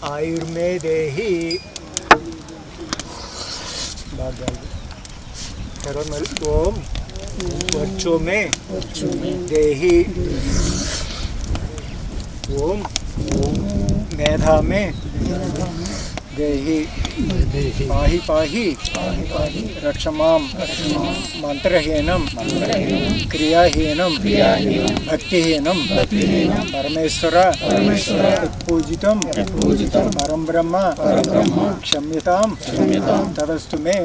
आयुर्मे देहि ओम वर्चो में देहि ओम मेधा में देहि पाहि पाहि रक्षमां मंत्रहीनं क्रियाहीनं भक्तिहीनं परमेश्वर पूजितं परम ब्रह्म क्षम्यतां तदस्तु मे।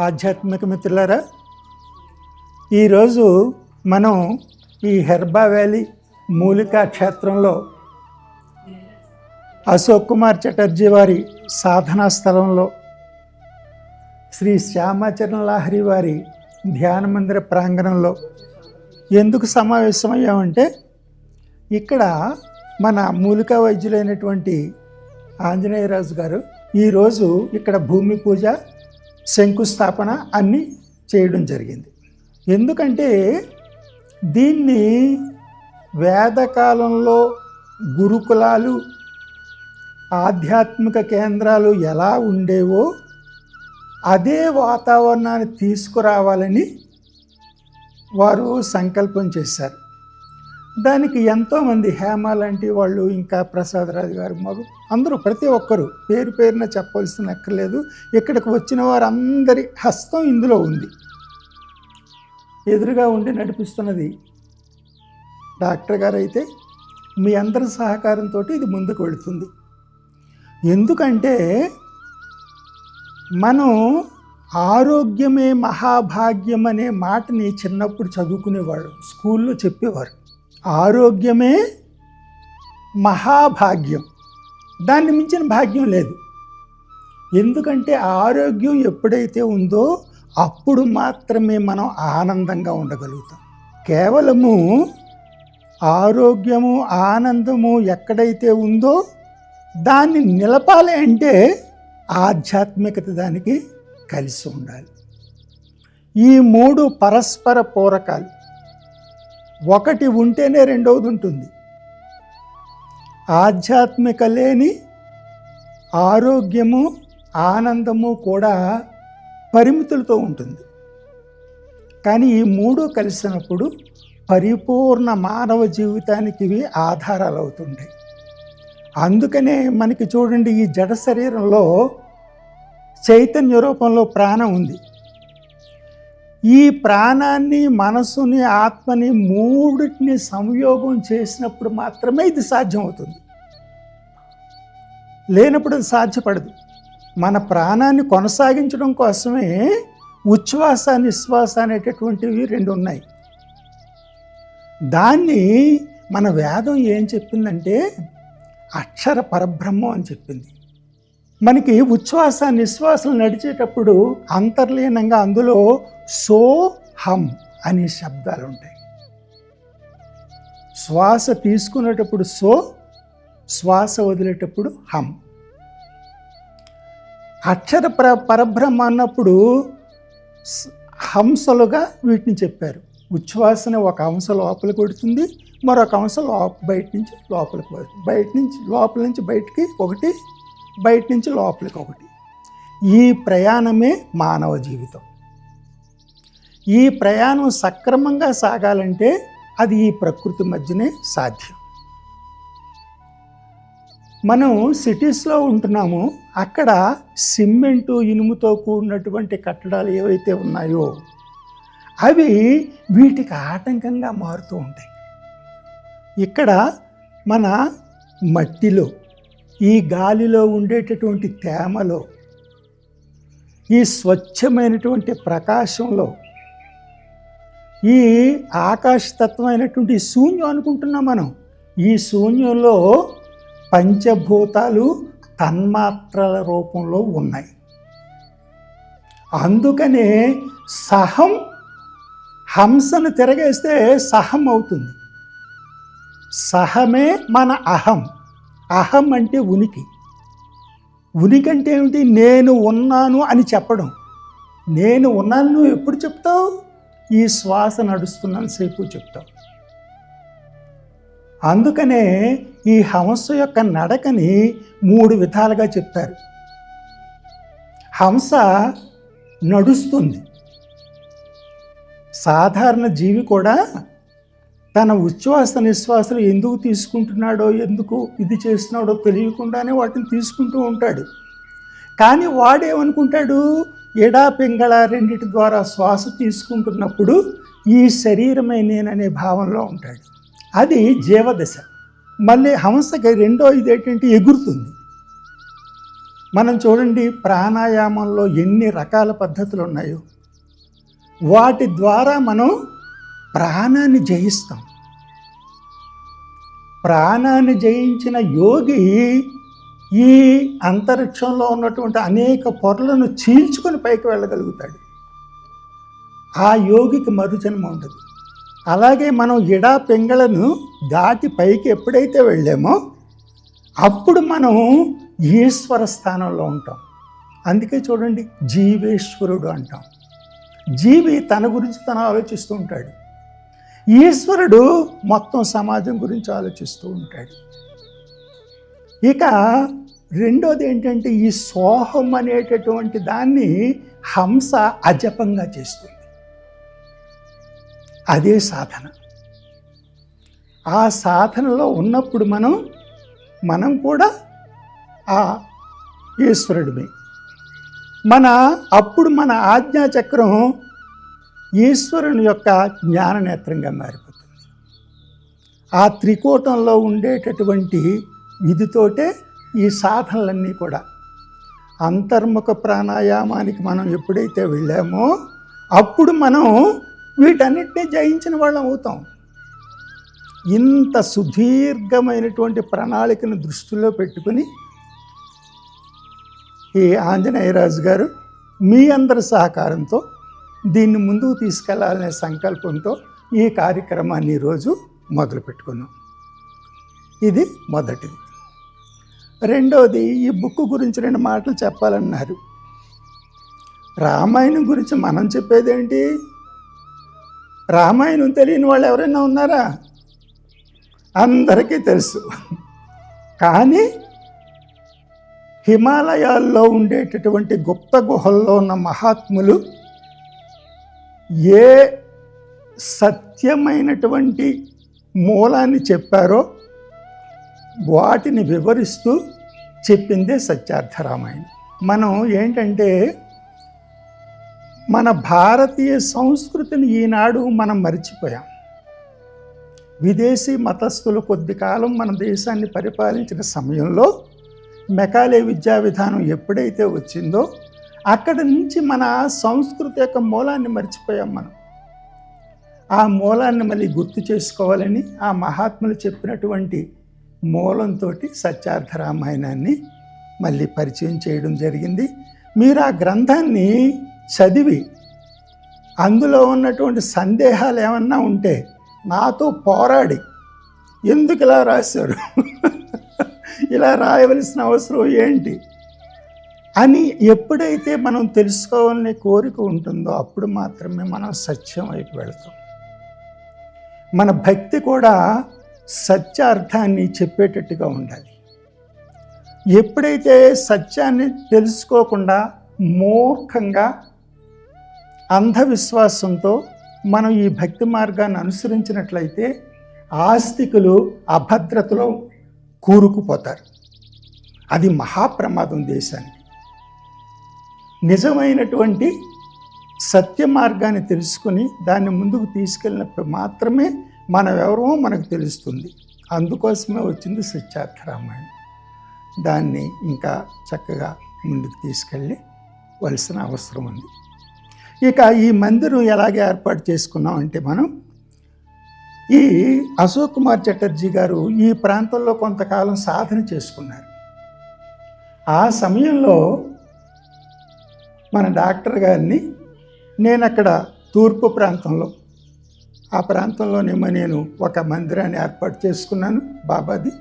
ఆధ్యాత్మిక మిత్రులారా, ఈరోజు మనం ఈ హెర్బా వ్యాలీ మూలికా క్షేత్రంలో అశోక్ కుమార్ చటర్జీ వారి సాధనా స్థలంలో శ్రీ శ్యామాచరణ లాహిరి వారి ధ్యాన మందిర ప్రాంగణంలో ఎందుకు సమావేశమయ్యామంటే, ఇక్కడ మన మూలికా వైద్యులైనటువంటి ఆంజనేయరాజు గారు ఈరోజు ఇక్కడ భూమి పూజ, శంకుస్థాపన అన్నీ చేయడం జరిగింది. ఎందుకంటే దీన్ని వేదకాలంలో గురుకులాలు, ఆధ్యాత్మిక కేంద్రాలు ఎలా ఉండేవో అదే వాతావరణాన్ని తీసుకురావాలని వారు సంకల్పం చేశారు. దానికి ఎంతోమంది, హేమ లాంటి వాళ్ళు, ఇంకా ప్రసాదరాజు గారు, మగు అందరూ, ప్రతి ఒక్కరూ పేరు పేరున చెప్పవలసిన అక్కర్లేదు. ఇక్కడికి వచ్చిన వారందరి హస్తం ఇందులో ఉంది. ఎదురుగా ఉండి నడిపిస్తున్నది డాక్టర్ గారు అయితే మీ అందరి సహకారంతో ఇది ముందుకు వెళుతుంది. ఎందుకంటే మనం ఆరోగ్యమే మహాభాగ్యం అనే మాటని చిన్నప్పుడు చదువుకునేవాడు, స్కూల్లో చెప్పేవారు. ఆరోగ్యమే మహాభాగ్యం, దాన్ని మించిన భాగ్యం లేదు. ఎందుకంటే ఆరోగ్యం ఎప్పుడైతే ఉందో అప్పుడు మాత్రమే మనం ఆనందంగా ఉండగలుగుతాం. కేవలము ఆరోగ్యము, ఆనందము ఎక్కడైతే ఉందో దాన్ని నిలపాలి అంటే ఆధ్యాత్మికత దానికి కలిసి ఉండాలి. ఈ మూడు పరస్పర పూరకాలు. ఒకటి ఉంటేనే రెండవది ఉంటుంది. ఆధ్యాత్మిక లేని ఆరోగ్యము, ఆనందము కూడా పరిమితులతో ఉంటుంది. కానీ ఈ మూడు కలిసినప్పుడు పరిపూర్ణ మానవ జీవితానికి ఇవి ఆధారాలు అవుతుంటాయి. అందుకనే మనకి చూడండి, ఈ జడ శరీరంలో చైతన్య రూపంలో ప్రాణం ఉంది. ఈ ప్రాణాన్ని, మనసుని, ఆత్మని మూడింటిని సంయోగం చేసినప్పుడు మాత్రమే ఇది సాధ్యమవుతుంది. లేనప్పుడు అది సాధ్యపడదు. మన ప్రాణాన్ని కొనసాగించడం కోసమే ఉచ్ఛ్వాస, నిశ్వాస అనేటటువంటివి రెండు ఉన్నాయి. దాన్ని మన వేదం ఏం చెప్పిందంటే అక్షర పరబ్రహ్మం అని చెప్పింది. మనకి ఉచ్ఛ్వాస, నిశ్వాసలు నడిచేటప్పుడు అంతర్లీనంగా అందులో సో హం అనే శబ్దాలు ఉంటాయి. శ్వాస తీసుకునేటప్పుడు సో, శ్వాస వదిలేటప్పుడు హం. అక్షర పరబ్రహ్మ అన్నప్పుడు హంసలుగా వీటిని చెప్పారు. ఉచ్ఛ్వాసని ఒక హంస లోపలికి కొడుతుంది, మరొక హంస బయట నుంచి లోపలికి పోతుంది, బయట నుంచి లోపల నుంచి బయటికి ఒకటి, బయట నుంచి లోపలికి ఒకటి. ఈ ప్రయాణమే మానవ జీవితం. ఈ ప్రయాణం సక్రమంగా సాగాలంటే అది ఈ ప్రకృతి మధ్యనే సాధ్యం. మనం సిటీస్లో ఉంటున్నాము, అక్కడ సిమెంటు, ఇనుముతో కూడినటువంటి కట్టడాలు ఏవైతే ఉన్నాయో అవి వీటికి ఆటంకంగా మారుతూ ఉంటాయి. ఇక్కడ మన మట్టిలో, ఈ గాలిలో ఉండేటటువంటి తేమలో, ఈ స్వచ్ఛమైనటువంటి ప్రకాశంలో, ఈ ఆకాశతత్వమైనటువంటి శూన్యం అనుకుంటున్నాం మనం. ఈ శూన్యంలో పంచభూతాలు తన్మాత్రల రూపంలో ఉన్నాయి. అందుకనే సహం, హంసను తిరగేస్తే సహం అవుతుంది. సహమే మన అహం. అహం అంటే ఉనికి. ఉనికి అంటే ఏమిటి? నేను ఉన్నాను అని చెప్పడం. నేను ఉన్నాను నువ్వు ఎప్పుడు చెప్తావు? ఈ శ్వాస నడుస్తున్నంతసేపు చెప్తావు. అందుకనే ఈ హంస యొక్క నడకని 3 విధాలుగా చెప్తారు. హంస నడుస్తుంది. సాధారణ జీవి కూడా తన ఉచ్ఛ్వాస నిశ్వాసలు ఎందుకు తీసుకుంటున్నాడో, ఎందుకు ఇది చేస్తున్నాడో తెలియకుండానే వాటిని తీసుకుంటూ ఉంటాడు. కానీ వాడేమనుకుంటాడు, ఎడా పింగళ రెండిటి ద్వారా శ్వాస తీసుకుంటున్నప్పుడు ఈ శరీరమే నేననే భావంలో ఉంటాడు. అది జీవదశ. మళ్ళీ హంసకి రెండో ఇదేంటంటే ఎగురుతుంది. మనం చూడండి, ప్రాణాయామంలో ఎన్ని రకాల పద్ధతులు ఉన్నాయో వాటి ద్వారా మనం ప్రాణాన్ని జయిస్తాం. ప్రాణాన్ని జయించిన యోగి ఈ అంతరిక్షంలో ఉన్నటువంటి అనేక పొరలను చీల్చుకొని పైకి వెళ్ళగలుగుతాడు. ఆ యోగికి మరుజన్మ ఉండదు. అలాగే మనం ఎడా పింగళను దాటి పైకి ఎప్పుడైతే వెళ్ళామో అప్పుడు మనం ఈశ్వర స్థానంలో ఉంటాం. అందుకే చూడండి, జీవేశ్వరుడు అంటాం. జీవి తన గురించి తను ఆలోచిస్తూ ఉంటాడు. ఈశ్వరుడు మొత్తం సమాజం గురించి ఆలోచిస్తూ ఉంటాడు. ఇక రెండోది ఏంటంటే, ఈ సోహం అనేటటువంటి దాన్ని హంస అజపంగా చేస్తుంది. అదే సాధన. ఆ సాధనలో ఉన్నప్పుడు మనం కూడా ఆ ఈశ్వరుడిమే. అప్పుడు మన ఆజ్ఞాచక్రం ఈశ్వరుని యొక్క జ్ఞాననేత్రంగా మారిపోతుంది. ఆ త్రికూటంలో ఉండేటటువంటి విధితోటే ఈ సాధనలన్నీ కూడా. అంతర్ముఖ ప్రాణాయామానికి మనం ఎప్పుడైతే వెళ్ళామో అప్పుడు మనం వీటన్నిటినీ జయించిన వాళ్ళం అవుతాం. ఇంత సుదీర్ఘమైనటువంటి ప్రణాళికను దృష్టిలో పెట్టుకుని ఈ ఆంజనేయరాజు గారు మీ అందరి సహకారంతో దీన్ని ముందుకు తీసుకెళ్లాలనే సంకల్పంతో ఈ కార్యక్రమాన్ని ఈరోజు మొదలుపెట్టుకున్నాం. ఇది మొదటిది. రెండవది, ఈ బుక్ గురించి 2 మాటలు చెప్పాలన్నారు. రామాయణం గురించి మనం చెప్పేదేంటి? రామాయణం తెలియని వాళ్ళు ఎవరైనా ఉన్నారా? అందరికీ తెలుసు. కానీ హిమాలయాల్లో ఉండేటటువంటి గుప్త గుహల్లో ఉన్న మహాత్ములు ఏ సత్యమైనటువంటి మూలాన్ని చెప్పారో వాటిని వివరిస్తూ చెప్పిందే సత్యార్థ రామాయణం. మనం ఏంటంటే, మన భారతీయ సంస్కృతిని ఈనాడు మనం మర్చిపోయాం. విదేశీ మతస్థులు కొద్ది కాలం మన దేశాన్ని పరిపాలించిన సమయంలో మెకాలే విద్యా విధానం ఎప్పుడైతే వచ్చిందో అక్కడి నుంచి మన సంస్కృతి యొక్క మూలాన్ని మర్చిపోయాం మనం. ఆ మూలాన్ని మళ్ళీ గుర్తు చేసుకోవాలని ఆ మహాత్ములు చెప్పినటువంటి మూలంతో సత్యార్థ రామాయణాన్ని మళ్ళీ పరిచయం చేయడం జరిగింది. మీరు ఆ గ్రంథాన్ని చదివి అందులో ఉన్నటువంటి సందేహాలు ఏమన్నా ఉంటే నాతో పోరాడి ఎందుకు ఇలా రాశారు, ఇలా రాయవలసిన అవసరం ఏంటి అని ఎప్పుడైతే మనం తెలుసుకోవాలనే కోరిక ఉంటుందో అప్పుడు మాత్రమే మనం సత్యం వైపు వెళతాం. మన భక్తి కూడా సత్యార్థాన్ని చెప్పేటట్టుగా ఉండాలి. ఎప్పుడైతే సత్యాన్ని తెలుసుకోకుండా మూర్ఖంగా అంధవిశ్వాసంతో మనం ఈ భక్తి మార్గాన్ని అనుసరించినట్లయితే ఆస్తికులు అభద్రతలో కూరుకుపోతారు. అది మహాప్రమాదం దేశానికి. నిజమైనటువంటి సత్య మార్గాన్ని తెలుసుకుని దాన్ని ముందుకు తీసుకెళ్ళినప్పుడు మాత్రమే మనం ఎవరో మనకు తెలుస్తుంది. అందుకోసమే వచ్చింది సత్యార్థ రామాయణం. దాన్ని ఇంకా చక్కగా ముందుకు తీసుకెళ్ళి వలసిన అవసరం ఉంది. ఇక ఈ మందిరం ఎలాగే ఏర్పాటు చేసుకున్నాం అంటే, మనం ఈ అశోక్ కుమార్ చటర్జీ గారు ఈ ప్రాంతంలో కొంతకాలం సాధన చేసుకున్నారు. ఆ సమయంలో మన డాక్టర్ గారిని నేను అక్కడ తూర్పు ప్రాంతంలో ఆ ప్రాంతంలోనేమో నేను ఒక మందిరాన్ని ఏర్పాటు చేసుకున్నాను బాబాది,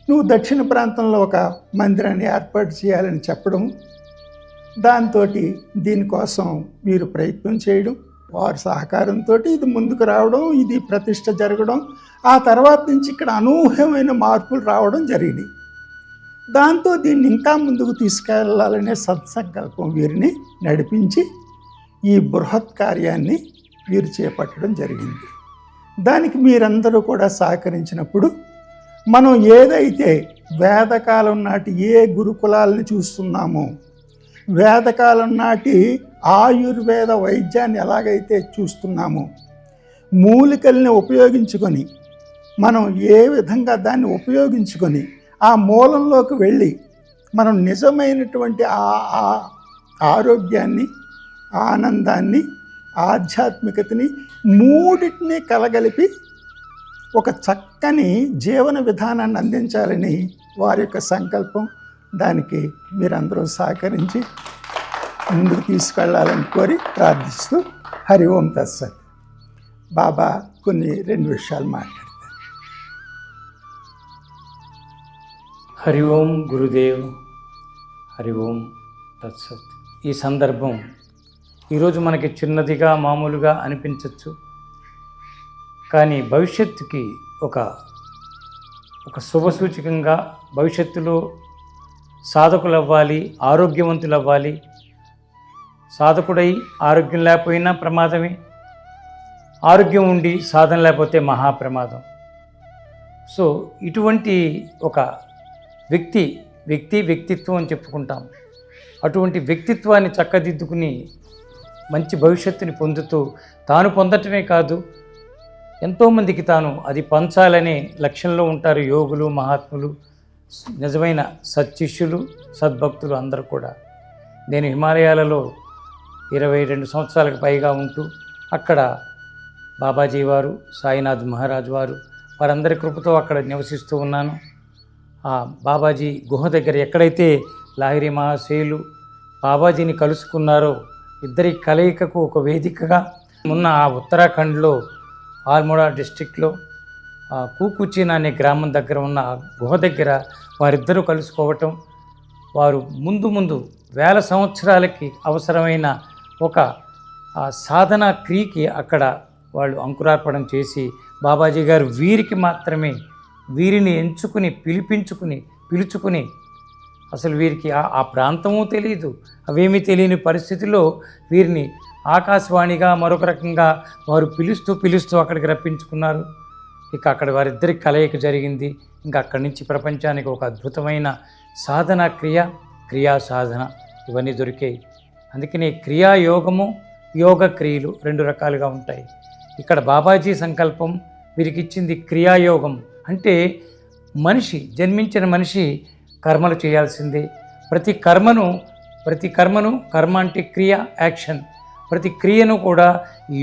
నువ్వు దక్షిణ ప్రాంతంలో ఒక మందిరాన్ని ఏర్పాటు చేయాలని చెప్పడం, దాంతో దీనికోసం వీరు ప్రయత్నం చేయడం, వారి సహకారంతో ఇది ముందుకు రావడం, ఇది ప్రతిష్ట జరగడం, ఆ తర్వాత నుంచి ఇక్కడ అనూహ్యమైన మార్పులు రావడం జరిగింది. దాంతో దీన్ని ఇంకా ముందుకు తీసుకెళ్లాలనే సత్సంకల్పం వీరిని నడిపించి ఈ బృహత్ కార్యాన్ని వీరు చేపట్టడం జరిగింది. దానికి మీరందరూ కూడా సహకరించినప్పుడు మనం ఏదైతే వేదకాలం నాటి ఏ గురుకులాలని చూస్తున్నామో, వేదకాలం నాటి ఆయుర్వేద వైద్యాన్ని ఎలాగైతే చూస్తున్నామో, మూలికల్ని ఉపయోగించుకొని మనం ఏ విధంగా దాన్ని ఉపయోగించుకొని ఆ మూలంలోకి వెళ్ళి మనం నిజమైనటువంటి ఆరోగ్యాన్ని, ఆనందాన్ని, ఆధ్యాత్మికతని మూడింటిని కలగలిపి ఒక చక్కని జీవన విధానాన్ని అందించాలని వారి యొక్క సంకల్పం. దానికి మీరందరూ సహకరించి ముందుకు తీసుకెళ్లాలని కోరి ప్రార్థిస్తూ హరి ఓం తత్సత్. బాబా కొన్ని 2 విషయాలు మాట్లాడతారు. హరి ఓం గురుదేవ్. హరి ఓం తత్సత్. ఈ సందర్భం ఈరోజు మనకి చిన్నదిగా మామూలుగా అనిపించవచ్చు, కానీ భవిష్యత్తుకి ఒక శుభసూచకంగా భవిష్యత్తులో సాధకులు అవ్వాలి, ఆరోగ్యవంతులు అవ్వాలి. సాధకుడై ఆరోగ్యం లేకపోయినా ప్రమాదమే, ఆరోగ్యం ఉండి సాధన లేకపోతే మహాప్రమాదం. సో ఇటువంటి ఒక వ్యక్తిత్వం అని చెప్పుకుంటాం. అటువంటి వ్యక్తిత్వాన్ని చక్కదిద్దుకుని మంచి భవిష్యత్తుని పొందుతూ తాను పొందటమే కాదు, ఎంతోమందికి తాను అది పంచాలనే లక్ష్యంలో ఉంటారు యోగులు, మహాత్ములు, నిజమైన సత్శిష్యులు, సద్భక్తులు అందరూ కూడా. నేను హిమాలయాలలో 22 సంవత్సరాలకు పైగా ఉంటూ అక్కడ బాబాజీ వారు, సాయినాథ్ మహారాజ్ వారు వారందరి కృపతో అక్కడ నివసిస్తూ ఉన్నాను. ఆ బాబాజీ గుహ దగ్గర ఎక్కడైతే లాహిరి మహాశయులు బాబాజీని కలుసుకున్నారో, ఇద్దరి కలయికకు ఒక వేదికగా ఉన్న ఆ ఉత్తరాఖండ్లో ఆల్మోడా డిస్ట్రిక్ట్లో కూకుచిన్ అనే గ్రామం దగ్గర ఉన్న గుహ దగ్గర వారిద్దరూ కలుసుకోవటం, వారు ముందు వేల సంవత్సరాలకి అవసరమైన ఒక సాధనా క్రియకి అక్కడ వాళ్ళు అంకురార్పణం చేసి బాబాజీ గారు వీరిని ఎంచుకుని పిలుచుకుని అసలు వీరికి ఆ ప్రాంతము తెలియదు, అవేమీ తెలియని పరిస్థితిలో వీరిని ఆకాశవాణిగా మరొక రకంగా వారు పిలుస్తూ అక్కడికి రప్పించుకున్నారు. ఇక అక్కడ వారిద్దరికి కలయిక జరిగింది. ఇంకా అక్కడి నుంచి ప్రపంచానికి ఒక అద్భుతమైన సాధన, క్రియా సాధన ఇవన్నీ దొరికాయి. అందుకని క్రియాయోగము, యోగ క్రియలు 2 రకాలుగా ఉంటాయి. ఇక్కడ బాబాజీ సంకల్పం వీరికి ఇచ్చింది క్రియాయోగం. అంటే జన్మించిన మనిషి కర్మలు చేయాల్సిందే. ప్రతి కర్మను కర్మ అంటే క్రియ, యాక్షన్, ప్రతి క్రియను కూడా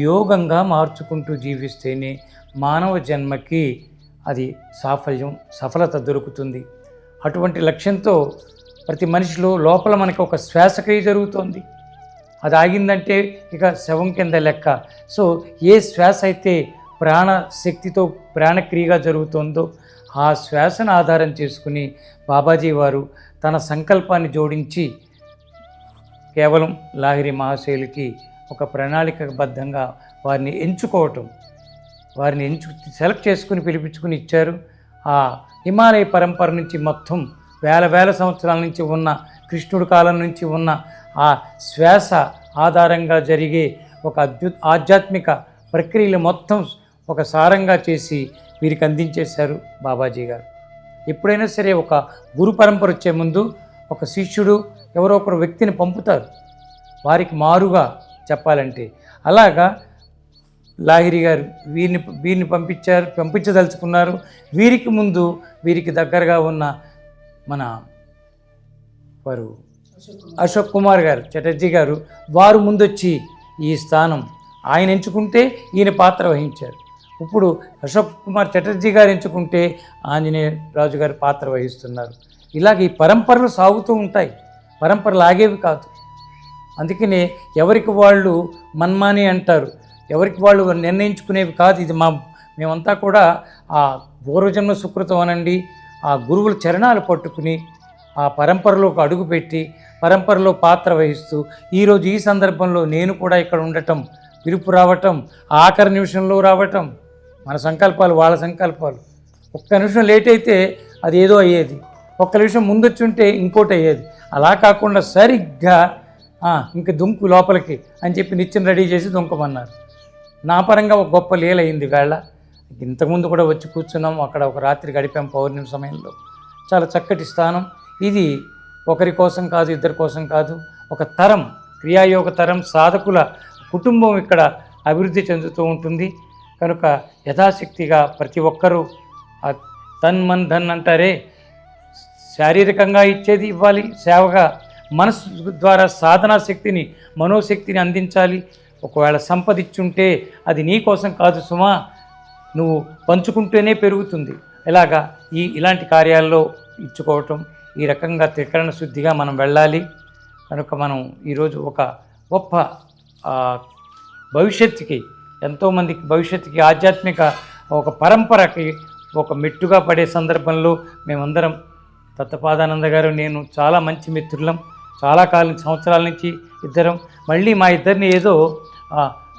యోగంగా మార్చుకుంటూ జీవిస్తేనే మానవ జన్మకి అది సఫలత దొరుకుతుంది. అటువంటి లక్ష్యంతో ప్రతి మనిషిలో లోపల మనకి ఒక శ్వాసక్రియ జరుగుతోంది. అది ఆగిందంటే ఇక శవం కింద లెక్క. సో ఏ శ్వాస అయితే ప్రాణశక్తితో ప్రాణక్రియగా జరుగుతుందో ఆ శ్వాసను ఆధారం చేసుకుని బాబాజీ వారు తన సంకల్పాన్ని జోడించి కేవలం లాహిరి మహాశయులకి ఒక ప్రణాళికబద్ధంగా వారిని సెలెక్ట్ చేసుకుని పిలిపించుకుని ఇచ్చారు. ఆ హిమాలయ పరంపర నుంచి మొత్తం వేల సంవత్సరాల నుంచి ఉన్న, కృష్ణుడి కాలం నుంచి ఉన్న ఆ శ్వాస ఆధారంగా జరిగే ఒక ఆధ్యాత్మిక ప్రక్రియలు మొత్తం ఒక సారంగా చేసి వీరికి అందించేశారు బాబాజీ గారు. ఎప్పుడైనా సరే ఒక గురు పరంపర వచ్చే ముందు ఒక శిష్యుడు ఎవరో ఒకరు వ్యక్తిని పంపుతారు వారికి మారుగా చెప్పాలంటే. అలాగా లాహిరి గారు వీరిని పంపించదలుచుకున్నారు. వీరికి దగ్గరగా ఉన్న మన వారు అశోక్ కుమార్ గారు, చటర్జీ గారు, వారు ముందొచ్చి ఈ స్థానం ఆయన ఎంచుకుంటే ఈయన పాత్ర వహించారు. ఇప్పుడు అశోక్ కుమార్ చటర్జీ గారు ఎంచుకుంటే ఆంజనేయ రాజు గారు పాత్ర వహిస్తున్నారు. ఇలాగ ఈ పరంపరలు సాగుతూ ఉంటాయి, పరంపరలు ఆగేవి కాదు. అందుకనే ఎవరికి వాళ్ళు మన్మాని అంటారు, ఎవరికి వాళ్ళు నిర్ణయించుకునేవి కాదు. ఇది మేమంతా కూడా ఆ పూర్వజన్మ సుకృతం అనండి, ఆ గురువుల చరణాలు పట్టుకుని ఆ పరంపరలోకి అడుగుపెట్టి పరంపరలో పాత్ర వహిస్తూ ఈరోజు ఈ సందర్భంలో నేను కూడా ఇక్కడ ఉండటం, పిలుపు రావటం, ఆఖరి నిమిషంలో రావటం, మన సంకల్పాలు వాళ్ళ సంకల్పాలు. ఒక్క నిమిషం లేట్ అయితే అది ఏదో అయ్యేది, ఒక్క నిమిషం ముందొచ్చి ఉంటే ఇంకోటి అయ్యేది. అలా కాకుండా సరిగ్గా ఇంక దుంకు లోపలికి అని చెప్పి నిత్యం రెడీ చేసి దుంకమన్నారు. నా పరంగా ఒక గొప్ప లీల అయింది వేళ. ఇంతకుముందు కూడా వచ్చి కూర్చున్నాం, అక్కడ ఒక రాత్రి గడిపాం పౌర్ణమి సమయంలో. చాలా చక్కటి స్థానం ఇది. ఒకరి కోసం కాదు, ఇద్దరి కోసం కాదు, ఒక తరం, క్రియాయోగ తరం, సాధకుల కుటుంబం ఇక్కడ అభివృద్ధి చెందుతూ ఉంటుంది. కనుక యథాశక్తిగా ప్రతి ఒక్కరూ తన్ మన్ ధన్ అంటారే, శారీరకంగా ఇచ్చేది ఇవ్వాలి, సేవగా మనసు ద్వారా సాధనా శక్తిని, మనోశక్తిని అందించాలి. ఒకవేళ సంపద ఇచ్చుంటే అది నీ కోసం కాదు సుమా, నువ్వు పంచుకుంటేనే పెరుగుతుంది. ఇలాంటి కార్యాల్లో ఇచ్చుకోవటం, ఈ రకంగా త్రికరణ శుద్ధిగా మనం వెళ్ళాలి. కనుక మనం ఈరోజు ఒక గొప్ప భవిష్యత్తుకి, ఎంతోమందికి భవిష్యత్తుకి, ఆధ్యాత్మిక ఒక పరంపరకి ఒక మెట్టుగా పడే సందర్భంలో మేమందరం, దత్తపాదానంద గారు నేను చాలా మంచి మిత్రులం, చాలా సంవత్సరాల నుంచి ఇద్దరం. మళ్ళీ మా ఇద్దరిని ఏదో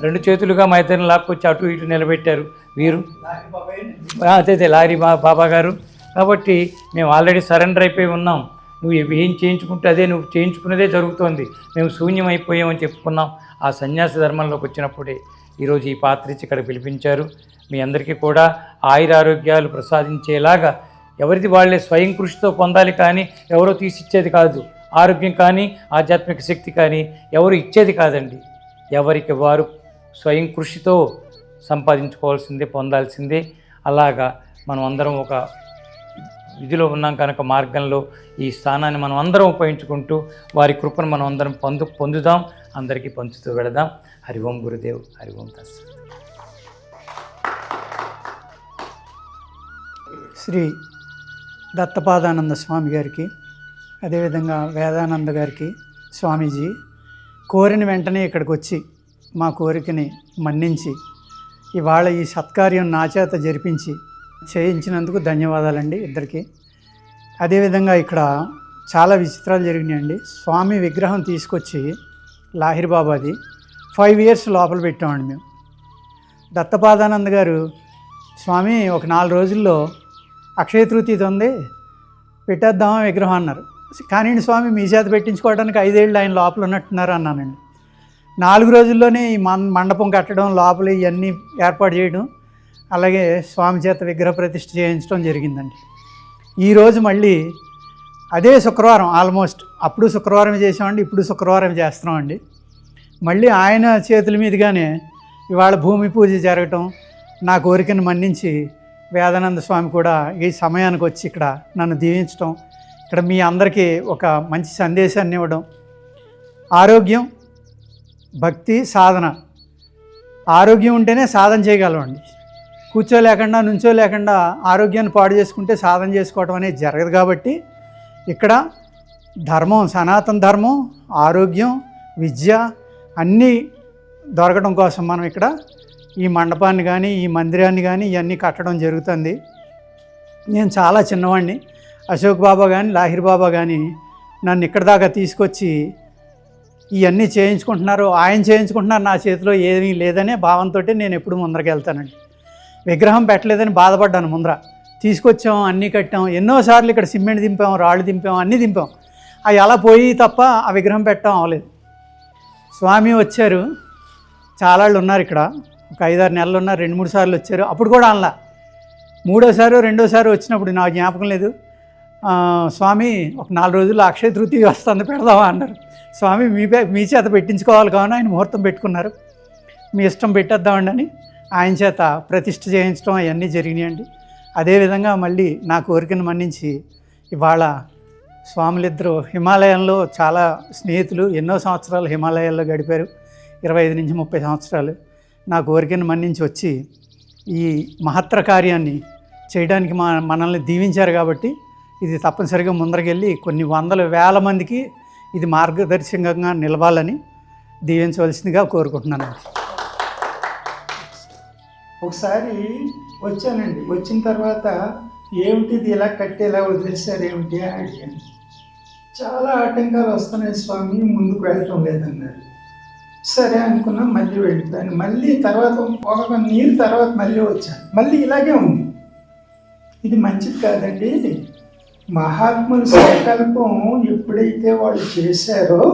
2 చేతులుగా మా ఇద్దరిని లాక్కొచ్చి అటు ఇటు నిలబెట్టారు వీరు. అదే లారీ బాబా గారు. కాబట్టి మేము ఆల్రెడీ సరెండర్ అయిపోయి ఉన్నాం. నువ్వు ఏం చేయించుకుంటే అదే నువ్వు చేయించుకున్నదే జరుగుతోంది, మేము శూన్యం అయిపోయామని చెప్పుకున్నాం. ఆ సన్యాస ధర్మంలోకి వచ్చినప్పుడే ఈరోజు ఈ పాత్ర ఇచ్చి ఇక్కడ పిలిపించారు. మీ అందరికీ కూడా ఆయురారోగ్యాలు ప్రసాదించేలాగా ఎవరిది వాళ్ళే స్వయం కృషితో పొందాలి, కానీ ఎవరో తీసిచ్చేది కాదు. ఆరోగ్యం కానీ ఆధ్యాత్మిక శక్తి కానీ ఎవరు ఇచ్చేది కాదండి. ఎవరికి వారు స్వయం కృషితో సంపాదించుకోవాల్సిందే, పొందాల్సిందే. అలాగా మనం అందరం ఒక విధిలో ఉన్నాం కనుక మార్గంలో ఈ స్థానాన్ని మనం అందరం ఉపయోగించుకుంటూ వారి కృపను మనం అందరం పొందుదాం, అందరికీ పంచుతూ వెళదాం. హరి ఓం గురుదేవ్, హరి ఓం తస్సత్. శ్రీ దత్తపాదానంద స్వామి గారికి, అదేవిధంగా వేదానంద గారికి స్వామీజీ కోరిన వెంటనే ఇక్కడికి వచ్చి మా కోరికని మన్నించి ఇవాళ ఈ సత్కార్యం నా చేత జరిపించి చేయించినందుకు ధన్యవాదాలండి ఇద్దరికి. అదేవిధంగా ఇక్కడ చాలా విచిత్రాలు జరిగినాయండి. స్వామి విగ్రహం తీసుకొచ్చి లాహిరి బాబాది 5 years లోపల పెట్టామండి మేము. దత్తపాదానంద గారు, స్వామి ఒక 4 రోజుల్లో అక్షయ తృతీయ ఉంది, పెట్టేద్దామా విగ్రహం అన్నారు. కానీ స్వామి మీ చేత పెట్టించుకోవడానికి 5 ఏళ్ళు ఆయన లోపల ఉన్నట్టున్నారు అన్నానండి. 4 రోజుల్లోనే ఈ మండపం కట్టడం, లోపల ఇవన్నీ ఏర్పాటు చేయడం, అలాగే స్వామి చేత విగ్రహ ప్రతిష్ఠ చేయించడం జరిగిందండి. ఈరోజు మళ్ళీ అదే శుక్రవారం, ఆల్మోస్ట్ అప్పుడు శుక్రవారం చేసామండి, ఇప్పుడు శుక్రవారం చేస్తున్నామండి. మళ్ళీ ఆయన చేతుల మీదుగానే ఇవాళ భూమి పూజ జరగటం, నా కోరికను మన్నించి వేదానంద స్వామి కూడా ఈ సమయానికి వచ్చి ఇక్కడ నన్ను దీవించడం, ఇక్కడ మీ అందరికీ ఒక మంచి సందేశాన్ని ఇవ్వడం. ఆరోగ్యం, భక్తి, సాధన. ఆరోగ్యం ఉంటేనే సాధన చేయగలమండి. కూర్చోలేకుండా నుంచోలేకుండా ఆరోగ్యాన్ని పాడు చేసుకుంటే సాధన చేసుకోవడం అనేది జరగదు. కాబట్టి ఇక్కడ ధర్మం, సనాతన ధర్మం, ఆరోగ్యం, విద్య అన్నీ దొరకడం కోసం మనం ఇక్కడ ఈ మండపాన్ని కానీ ఈ మందిరాన్ని కానీ ఇవన్నీ కట్టడం జరుగుతుంది. నేను చాలా చిన్నవాడిని. అశోక్ బాబా కానీ లాహిరి బాబా కానీ నన్ను ఇక్కడ దాకా తీసుకొచ్చి ఇవన్నీ చేయించుకుంటున్నారు, ఆయన చేయించుకుంటున్నారు, నా చేతిలో ఏమీ లేదనే భావంతో నేను ఎప్పుడు ముందరికి వెళ్తానండి. విగ్రహం పెట్టలేదని బాధపడ్డాను. ముందర తీసుకొచ్చాం, అన్నీ కట్టాం, ఎన్నోసార్లు ఇక్కడ సిమెంట్ దింపాం, రాళ్ళు దింపాం, అన్నీ దింపాం. అవి అలా పోయి తప్ప ఆ విగ్రహం పెట్టడం అవ్వలేదు. స్వామి వచ్చారు, చాలాళ్ళు ఉన్నారు ఇక్కడ, ఒక 5-6 నెలలు ఉన్నారు, 2-3 సార్లు వచ్చారు. అప్పుడు కూడా అనలా. 3వ సారి వచ్చినప్పుడు నాకు జ్ఞాపకం లేదు, స్వామి ఒక 4 రోజుల్లో అక్షయ తృతీయ వస్తుంది, పెడదామా అన్నారు. స్వామి మీ చేత పెట్టించుకోవాలి కావున ఆయన ముహూర్తం పెట్టుకున్నారు, మీ ఇష్టం పెట్టేద్దామండి అని ఆయన చేత ప్రతిష్ఠ చేయించడం అవన్నీ జరిగినాయండి. అదేవిధంగా మళ్ళీ నా కోరికను మన్నించి ఇవాళ స్వాములిద్దరూ హిమాలయంలో చాలా స్నేహితులు, ఎన్నో సంవత్సరాలు హిమాలయాల్లో గడిపారు, 25 నుంచి 30 సంవత్సరాలు. నా కోరికను మన్నించి వచ్చి ఈ మహత్తర కార్యాన్ని చేయడానికి మనల్ని దీవించారు. కాబట్టి ఇది తప్పనిసరిగా ముందరకెళ్ళి కొన్ని వందల వేల మందికి ఇది మార్గదర్శకంగా నిలవాలని దీవించవలసిందిగా కోరుకుంటున్నాను. ఒకసారి వచ్చానండి, వచ్చిన తర్వాత ఏమిటిది ఇలా కట్టేలా వదిలేశారు ఏమిటి అని అడిగాను. చాలా ఆటంకాలు వస్తున్నాయి స్వామి, ముందుకు వెళ్ళటం లేదన్నారు. సరే అనుకున్నాం, మళ్ళీ వెళ్ళిపోయాను. మళ్ళీ తర్వాత ఒక నీరు తర్వాత మళ్ళీ వచ్చాను, మళ్ళీ ఇలాగే ఉంది. ఇది మంచిది కాదండి. మహాత్ముల సంకల్పం ఎప్పుడైతే వాళ్ళు చేశారో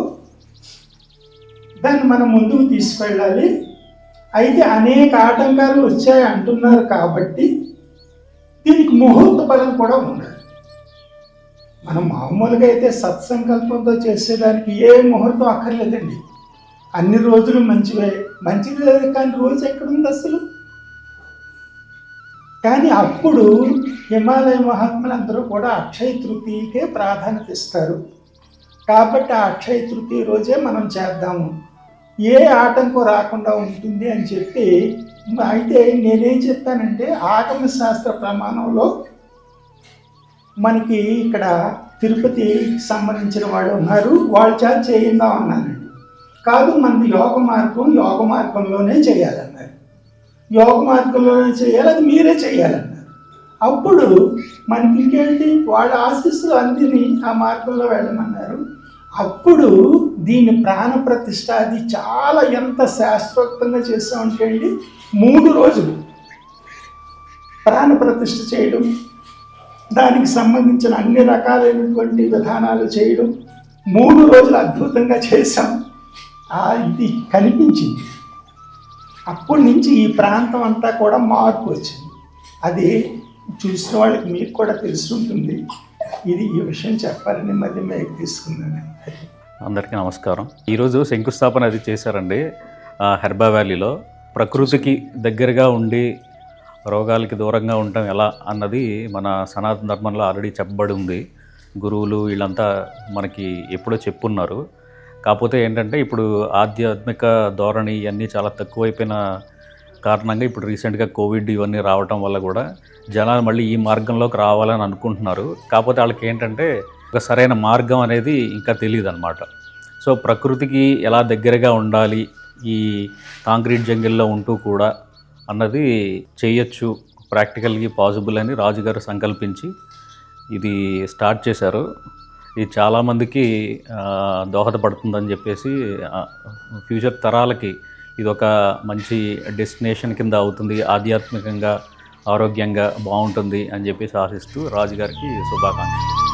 దాన్ని మనం ముందుకు తీసుకెళ్ళాలి. అయితే అనేక ఆటంకాలు వచ్చాయి అంటున్నారు కాబట్టి దీనికి ముహూర్త బలం కూడా ఉండాలి. మనం మామూలుగా అయితే సత్సంకల్పంతో చేసేదానికి ఏ ముహూర్తం అక్కర్లేదండి. అన్ని రోజులు మంచివే, మంచిది లేదు కానీ రోజు ఎక్కడుంది అసలు. కానీ అప్పుడు హిమాలయ మహాత్ములందరూ కూడా అక్షయ తృతీయకే ప్రాధాన్యత ఇస్తారు. కాబట్టి ఆ అక్షయ తృతీయ రోజే మనం చేద్దాము, ఏ ఆటంకం రాకుండా ఉంటుంది అని చెప్పి. అయితే నేనేం చెప్పానంటే ఆగమ శాస్త్ర ప్రమాణంలో మనకి ఇక్కడ తిరుపతికి సంబంధించిన వాళ్ళు ఉన్నారు, వాళ్ళ చేత చేయిందాం అన్నానండి. కాదు, మనది యోగ మార్గంలోనే చేయాలన్నారు. యోగ మార్గంలోనే చేయాలి, అది మీరే చేయాలన్నారు. అప్పుడు మనకి ఇంకేంటి, వాళ్ళ ఆశీస్సులు అందిని ఆ మార్గంలో వెళ్ళమన్నారు. అప్పుడు దీని ప్రాణ ప్రతిష్ఠ అది చాలా ఎంత శాస్త్రోక్తంగా చేస్తామంటే అండి 3 రోజులు ప్రాణ ప్రతిష్ఠ చేయడం, దానికి సంబంధించిన అన్ని రకాలైనటువంటి విధానాలు చేయడం 3 రోజులు అద్భుతంగా చేశాం. ఇది కనిపించింది. అప్పటి నుంచి ఈ ప్రాంతం అంతా కూడా మార్పు వచ్చింది. అది చూసిన వాళ్ళకి మీకు కూడా తెలుసుంటుంది. ఈ విషయం చెప్పాలని మధ్య మీకు తీసుకున్నాను. అందరికీ నమస్కారం. ఈరోజు శంకుస్థాపన అది చేశారండి హెర్బా వ్యాలీలో. ప్రకృతికి దగ్గరగా ఉండి రోగాలకి దూరంగా ఉండటం ఎలా అన్నది మన సనాతన ధర్మంలో ఆల్రెడీ చెప్పబడి ఉంది. గురువులు వీళ్ళంతా మనకి ఎప్పుడో చెప్పున్నారు. కాకపోతే ఏంటంటే ఇప్పుడు ఆధ్యాత్మిక ధోరణి ఇవన్నీ చాలా తక్కువైపోయిన కారణంగా ఇప్పుడు రీసెంట్గా కోవిడ్ ఇవన్నీ రావటం వల్ల కూడా జనాలు మళ్ళీ ఈ మార్గంలోకి రావాలని అనుకుంటున్నారు. కాకపోతే వాళ్ళకి ఏంటంటే ఒక సరైన మార్గం అనేది ఇంకా తెలియదు అనమాట. సో ప్రకృతికి ఎలా దగ్గరగా ఉండాలి ఈ కాంక్రీట్ జంగిల్లో ఉంటూ కూడా అన్నది చేయొచ్చు, ప్రాక్టికల్గా పాసిబుల్ అని రాజుగారు సంకల్పించి ఇది స్టార్ట్ చేశారు. ఇది చాలామందికి దోహదపడుతుందని చెప్పేసి ఫ్యూచర్ తరాలకి ఇది ఒక మంచి డెస్టినేషన్ కింద అవుతుంది, ఆధ్యాత్మికంగా ఆరోగ్యంగా బాగుంటుంది అని చెప్పేసి ఆశిస్తూ రాజుగారికి శుభాకాంక్షలు.